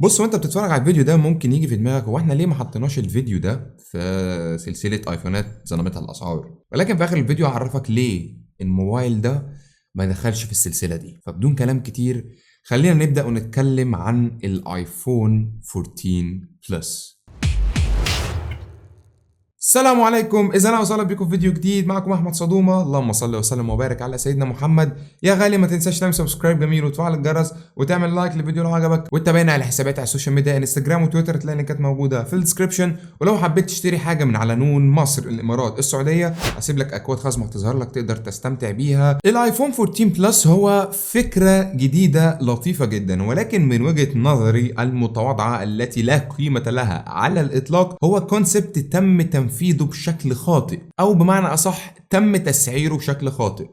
بص، وانت بتتفرج على الفيديو ده ممكن يجي في دماغك هو احنا ليه ما حطيناش الفيديو ده في سلسله ايفونات ظلمتها الاسعار. ولكن في اخر الفيديو هعرفك ليه الموبايل ده ما دخلش في السلسله دي. فبدون كلام كتير خلينا نبدا ونتكلم عن الايفون 14 بلس. السلام عليكم، اذا انا وسهلا بكم في فيديو جديد. معكم احمد صدومه. اللهم صل وسلم وبارك على سيدنا محمد. يا غالي ما تنساش تعمل سبسكرايب جميل وتفعل الجرس وتعمل لايك للفيديو لو عجبك، وتتابعنا على حساباتي على السوشيال ميديا انستجرام وتويتر، تلاقي اللينكات موجوده في الديسكربشن. ولو حبيت تشتري حاجه من على نون مصر، الامارات، السعوديه، هسيب لك اكواد خصم هتظهر لك تقدر تستمتع بيها. الايفون 14 بلس هو فكره جديده لطيفه جدا، ولكن من وجهه نظري المتواضعه التي لا قيمه لها على الاطلاق هو كونسبت تم تنفيذه بشكل خاطئ، او بمعنى اصح تم تسعيره بشكل خاطئ.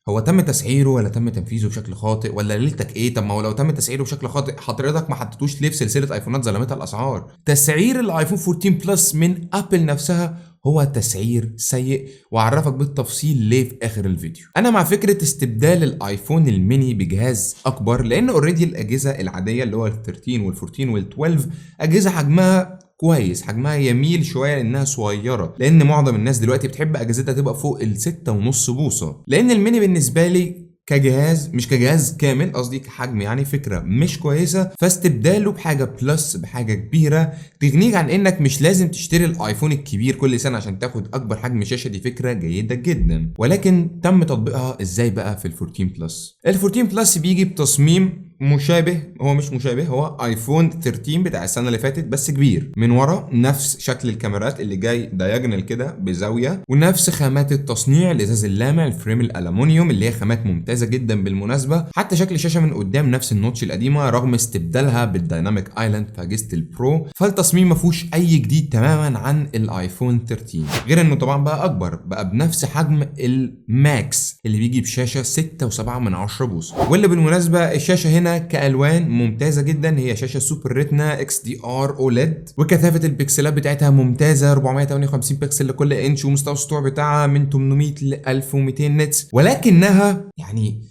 هو تم تسعيره ولا تم تنفيذه بشكل خاطئ ولا ليلتك ايه؟ طب ما هو لو تم تسعيره بشكل خاطئ حضرتك ما حطيتوش ليه في سلسله ايفونات ظلمتها الاسعار؟ تسعير الايفون 14 بلس من ابل نفسها هو تسعير سيء، واعرفك بالتفصيل ليه في اخر الفيديو. انا مع فكره استبدال الايفون الميني بجهاز اكبر، لان اوريدي الاجهزه العاديه اللي هو ال 13 وال 14 وال 12 اجهزه حجمها كويس، حجمها يميل شويه لانها صغيره، لان معظم الناس دلوقتي بتحب اجهزتها تبقى فوق ال 6.5 بوصه. لان الميني بالنسبه لي كجهاز، مش كجهاز كامل، قصدي كحجم، يعني فكره مش كويسه. فاستبداله بحاجه بلس، بحاجه كبيره تغنيك عن انك مش لازم تشتري الايفون الكبير كل سنه عشان تاخد اكبر حجم شاشه. دي فكره جيده جدا، ولكن تم تطبيقها ازاي بقى في ال 14 بلس؟ ال 14 بلس بيجي بتصميم مشابه، هو مش مشابه، هو ايفون 13 بتاع السنه اللي فاتت بس كبير. من ورا نفس شكل الكاميرات اللي جاي دايجونال كده بزاويه، ونفس خامات التصنيع، الازاز اللامع، الفريم الالومنيوم اللي هي خامات ممتازه جدا بالمناسبه. حتى شكل الشاشه من قدام نفس النوتش القديمه رغم استبدالها بالدايناميك ايلاند في اجهزه البرو. فالتصميم ما فيهوش اي جديد تماما عن الايفون 13، غير انه طبعا بقى اكبر، بقى بنفس حجم الماكس اللي بيجي بشاشه 6.7 بوصه. واللي بالمناسبه الشاشه هنا كالوان ممتازه جدا، هي شاشه سوبر ريتنا اكس دي ار اوليد، وكثافه البكسلات بتاعتها ممتازه، 458 بكسل لكل انش، ومستوى السطوع بتاعها من 800 ل 1200 نتس. ولكنها يعني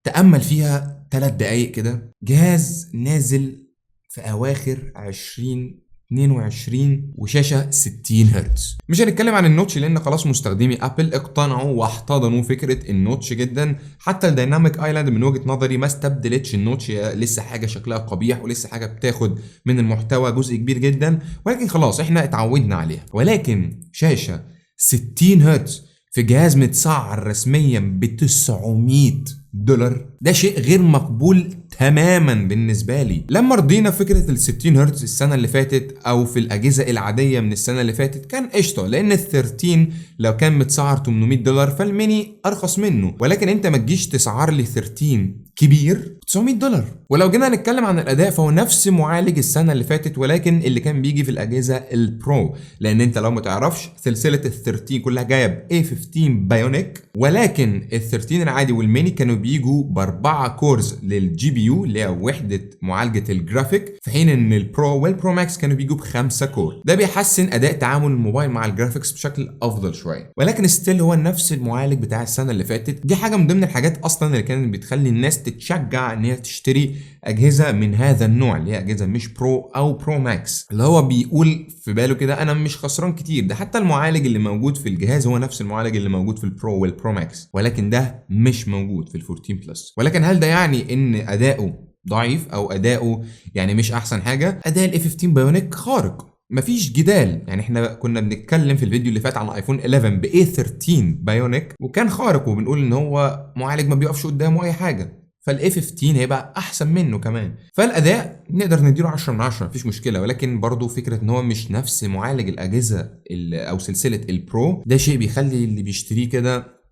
تامل فيها 3 دقايق كده، جهاز نازل في اواخر 2022 وشاشه 60 هرتز. مش هنتكلم عن النوتش لان خلاص مستخدمي ابل اقتنعوا واحتضنوا فكره النوتش جدا. حتى الدايناميك ايلاند من وجهه نظري ما استبدلتش النوتش، هي لسه حاجه شكلها قبيح ولسه حاجه بتاخد من المحتوى جزء كبير جدا، ولكن خلاص احنا اتعودنا عليها. ولكن شاشه 60 هرتز في جهاز متسعر رسميا ب $900، ده شيء غير مقبول تماما بالنسبه لي. لما رضينا فكره ال 60 هرتز السنه اللي فاتت او في الاجهزه العاديه من السنه اللي فاتت كان قشطه، لان ال 13 لو كان متسعر $800 فالميني ارخص منه. ولكن انت ما تجيش تسعر لي 13 كبير $900. ولو جينا نتكلم عن الاداء فهو نفس معالج السنه اللي فاتت، ولكن اللي كان بيجي في الاجهزه البرو. لان انت لو ما تعرفش سلسله ال 13 كلها جايه ب A15 بايونيك، ولكن ال 13 العادي والميني كانوا بيجوا ب4 كورز للجي بي يو اللي هي وحده معالجه الجرافيك، في حين ان البرو والبرو ماكس كانوا بيجوا ب5 كور. ده بيحسن اداء تعامل الموبايل مع الجرافيكس بشكل افضل شويه، ولكن ستيل هو نفس المعالج بتاع السنه اللي فاتت. دي حاجه من ضمن الحاجات اصلا اللي كانت بتخلي الناس تتشجع ان هي تشتري اجهزه من هذا النوع، اللي هي اجهزه مش برو او برو ماكس، اللي هو بيقول في باله كده انا مش خسران كتير. ده حتى المعالج اللي موجود في الجهاز هو نفس المعالج اللي موجود في البرو والبرو ماكس، ولكن ده مش موجود في ال 14 بلس. ولكن هل ده يعني ان اداؤه ضعيف او اداؤه يعني مش احسن حاجه؟ اداء ال A15 بايونيك خارق، مفيش جدال. يعني احنا كنا بنتكلم في الفيديو اللي فات عن ايفون 11 ب A13 بايونيك وكان خارق، وبنقول ان هو معالج ما بيقفش قدامه اي حاجه. فالاي 15 هيبقى احسن منه كمان. فالاداء نقدر نديله 10 من 10 مفيش مشكله، ولكن برضه فكره ان هو مش نفس معالج الاجهزه او سلسله البرو، ده شيء بيخلي اللي بيشتريه كده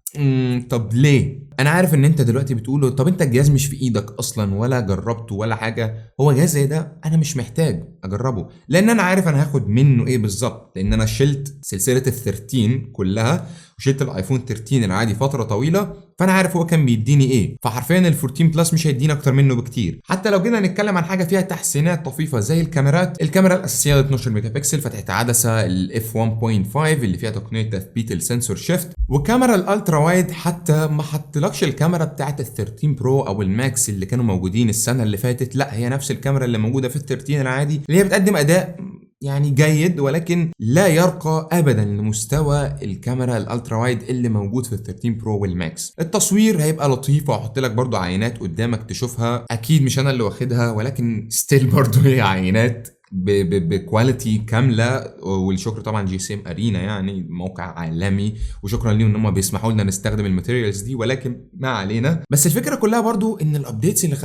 طب ليه؟ انا عارف ان انت دلوقتي بتقوله طب انت الجهاز مش في ايدك اصلا ولا جربته ولا حاجه. هو جهاز زي ده انا مش محتاج اجربه، لان انا عارف انا هاخد منه ايه بالظبط، لان انا شلت سلسله ال 13 كلها وشلت الايفون 13 العادي فتره طويله، فانا عارف هو كان بيديني ايه. فحرفيا ال 14 بلس مش هيديني اكتر منه بكتير. حتى لو جينا نتكلم عن حاجه فيها تحسينات طفيفه زي الكاميرات، الكاميرا الاساسيه 12 ميجا بكسل، فتحه عدسه الاف 1.5 اللي فيها تقنيه تثبيت السنسور شيفت، وكاميرا الالترا وايد حتى ما حطلكش توصلكش الكاميرا بتاعت ال 13 برو او الماكس اللي كانوا موجودين السنه اللي فاتت، لا هي نفس الكاميرا اللي موجوده في ال 13 العادي، اللي هي بتقدم اداء يعني جيد ولكن لا يرقى ابدا لمستوى الكاميرا الالترا وايد اللي موجود في ال 13 برو والماكس. التصوير هيبقى لطيف، وهحط لك برضو عينات قدامك تشوفها، اكيد مش انا اللي واخدها ولكن ستيل برضو هي عينات بكواليتي كامله. والشكر طبعا جي سي ام ارينا، يعني موقع عالمي، وشكرا ليهم ان هم بيسمحوا لنا نستخدم الماتيريالز دي، ولكن ما علينا. بس الفكره كلها برضو ان الابديتس اللي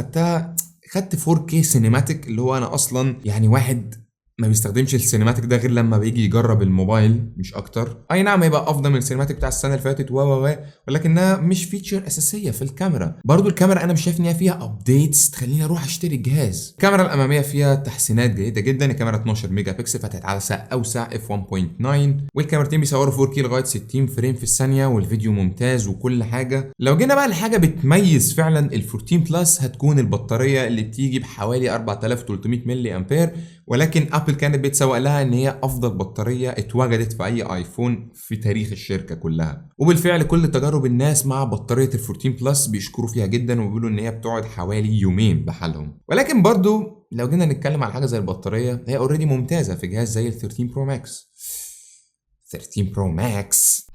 خدت 4K سينماتيك، اللي هو انا اصلا يعني واحد ما بيستخدمش السينماتيك ده غير لما بيجي يجرب الموبايل مش اكتر. اي نعم هيبقى افضل من السينماتيك بتاع السنه اللي فاتت ولكنها مش فيتشر اساسيه في الكاميرا. برضو الكاميرا انا مش شايف ان هي فيها ابديتس تخليني اروح اشتري الجهاز. الكاميرا الاماميه فيها تحسينات جيده جدا، الكاميرا 12 ميجا بكسل فتحت عدسه اوسع اف 1.9، والكاميرتين بيصوروا 4K لغايه 60 فريم في الثانيه، والفيديو ممتاز وكل حاجه. لو جينا بقى لحاجه بتميز فعلا ال 14 بلس، هتكون البطاريه اللي بتيجي بحوالي 4300 ملي امبير، ولكن ابل كانت بتسوق لها ان هي افضل بطاريه اتوجدت في اي ايفون في تاريخ الشركه كلها. وبالفعل كل تجارب الناس مع بطاريه ال 14 بلس بيشكروا فيها جدا، وبيقولوا ان هي بتقعد حوالي يومين بحالهم. ولكن برضو لو جينا نتكلم على حاجه زي البطاريه، هي اوريدي ممتازه في جهاز زي ال 13 برو ماكس. 13 برو ماكس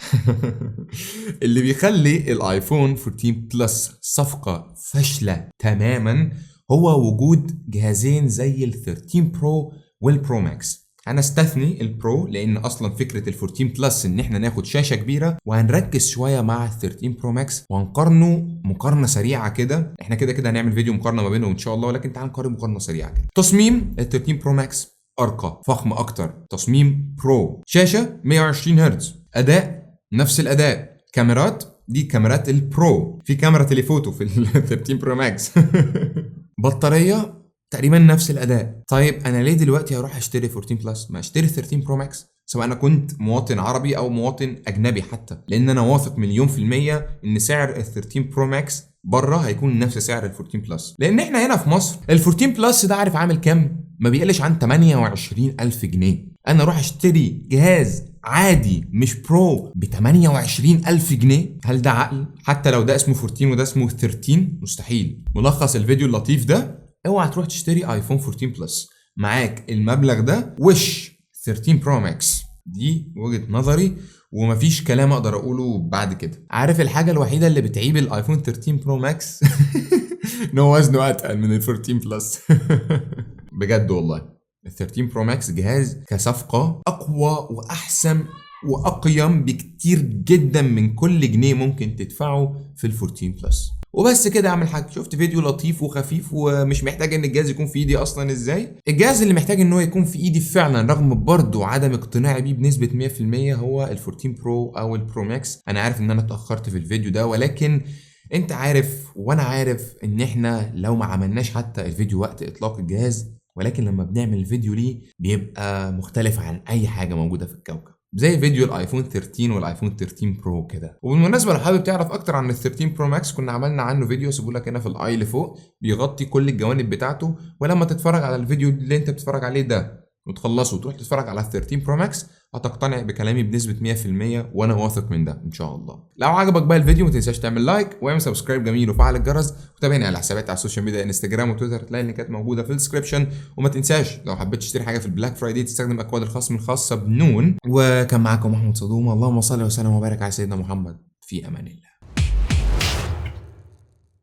اللي بيخلي الايفون 14 بلس صفقه فاشله تماما هو وجود جهازين زي ال 13 برو والبرو ماكس. انا استثني البرو لان اصلا فكره ال 14 بلس ان احنا ناخد شاشه كبيره، وهنركز شويه مع ال 13 برو ماكس وهنقارنه مقارنه سريعه كده. احنا كده هنعمل فيديو مقارنه ما بينهم ان شاء الله، ولكن تعال نقارن مقارنه سريعه كده. تصميم ال 13 برو ماكس ارقى، فخم اكتر، تصميم برو، شاشه 120 هرتز، اداء نفس الاداء، كاميرات دي كاميرات البرو، في كاميرا تليفوتو في ال 13 برو ماكس بطاريه تقريبا نفس الاداء. طيب انا ليه دلوقتي هروح اشتري 14 بلس؟ ما اشتري 13 برو ماكس، سواء انا كنت مواطن عربي او مواطن اجنبي حتى، لان انا واثق مليون في المية ان سعر ال 13 برو ماكس بره هيكون نفس سعر ال 14 بلس. لان احنا هنا في مصر ال 14 بلس ده عارف عامل كام؟ ما بيقلش عن 28,000 جنيه. انا اروح اشتري جهاز عادي مش برو ب 28,000 جنيه؟ هل ده عقل؟ حتى لو ده اسمه 14 وده اسمه 13 مستحيل. ملخص الفيديو اللطيف ده، اوعى تروح تشتري ايفون 14 بلس معاك المبلغ ده، وش 13 برو ماكس. دي وجهة نظري ومفيش كلام اقدر اقوله بعد كده. عارف الحاجة الوحيدة اللي بتعيب الايفون 13 برو ماكس ان هو وزنه اتقل من ال 14 بلس بجد والله. ال 13 برو ماكس جهاز كصفقة اقوى واحسن واقيم بكتير جدا من كل جنيه ممكن تدفعه في ال 14 بلس. وبس كده اعمل حاجه. شفت فيديو لطيف وخفيف ومش محتاج ان الجهاز يكون في ايدي اصلا. ازاي الجهاز اللي محتاج ان هو يكون في ايدي فعلا رغم برضه عدم اقتناعي بيه بنسبه 100% هو ال 14 برو او البرو ماكس. انا عارف ان انا اتاخرت في الفيديو ده، ولكن انت عارف وانا عارف ان احنا لو ما عملناش حتى الفيديو وقت اطلاق الجهاز، ولكن لما بنعمل الفيديو ليه بيبقى مختلف عن اي حاجه موجوده في الكوكب، زي فيديو الايفون 13 والايفون 13 برو كده. وبالمناسبه لو حابب تعرف اكتر عن ال 13 برو ماكس كنا عملنا عنه فيديو، سيبه لك هنا في الاي اللي فوق، بيغطي كل الجوانب بتاعته. ولما تتفرج على الفيديو اللي انت بتتفرج عليه ده وتخلصه وتروح تتفرج على ال 13 برو ماكس هتقتنع بكلامي بنسبه 100%، وانا واثق من ده ان شاء الله. لو عجبك بقى الفيديو ما تنساش تعمل لايك واعمل سبسكرايب جميل وفعل الجرس، وتابعني على حساباتي على السوشيال ميديا انستجرام وتويتر، تلاقي اللينكات موجوده في الديسكربشن. وما تنساش لو حبيت تشتري حاجه في البلاك فرايداي تستخدم اكواد الخصم الخاصه بنون. وكان معاكم محمود صدوم، اللهم صل وسلم وبارك على سيدنا محمد، في امان الله.